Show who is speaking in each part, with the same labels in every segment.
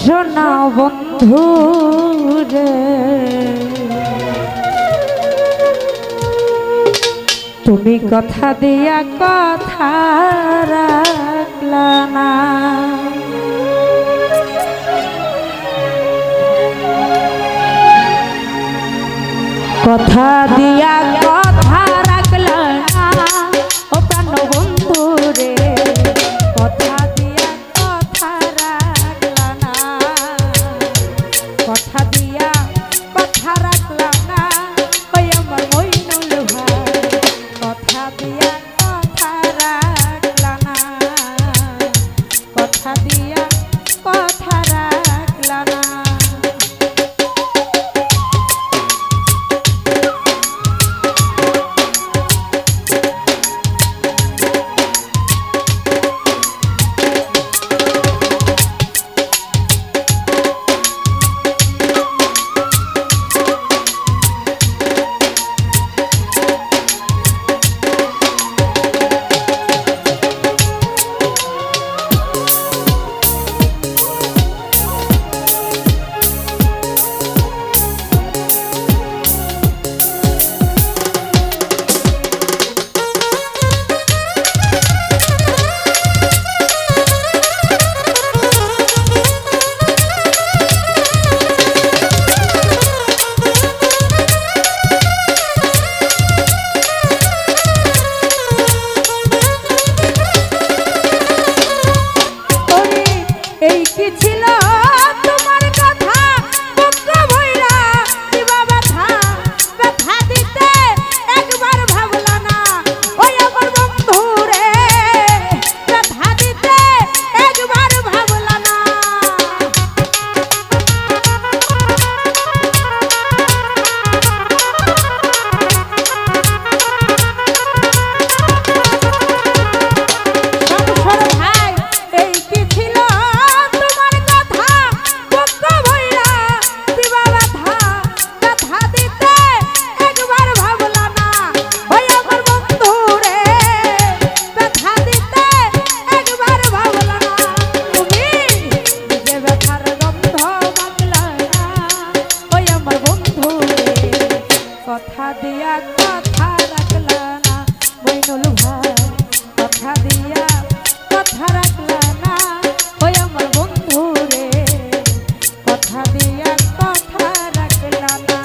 Speaker 1: সোনা বন্ধু রে, তুমি কথা দিয়া কথা রাখলা না। কথা দিয়া কথা রাখলা না ও প্রাণ বন্ধু রে, কথা দিয়া কথা রাখলা না, কথা দিয়া কথা রাখলা না ওই আমার মইনুল ভাই, কথা দিয়া কথা রাখলা না, কথা দিয়া কথা রাখলা না। এই কি ছিল তোমার কথা বুক ভইরা দিবা ব্যথা, ব্যথা দিতে একবার ভাবলা না ওই আমার বন্ধু রে, ব্যথা দিতে একবার ভাবলা না। ভাই এই কি ছিল কথা দিয়া কথা রাখলা না মইনুল ভাই, কথা দিয়া কথা রাখলা না ওই আমার বন্ধু রে, কথা দিয়া কথা রাখলা না।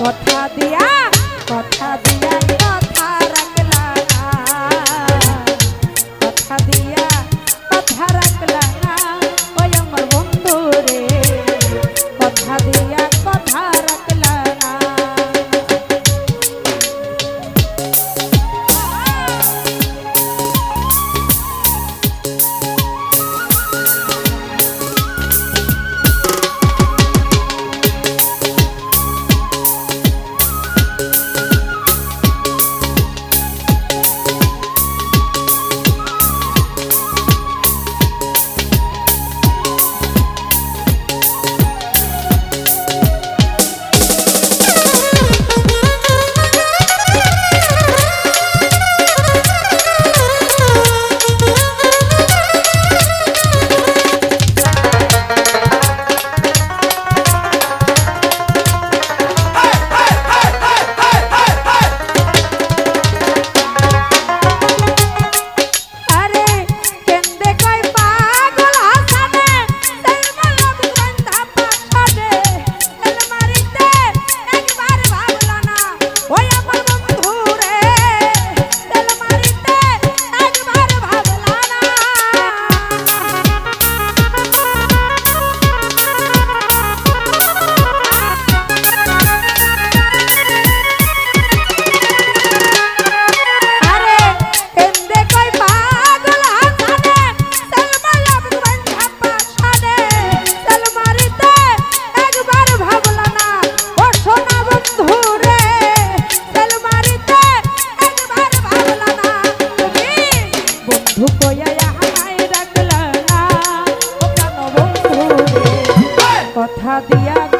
Speaker 1: কথা দিয়া কথা দিয়া কথা রাখলা না, কথা দিয়া কথা রাখলা না ওই আমার বন্ধু রে, কথা দিয়া কথা রাখলা না। দিয়া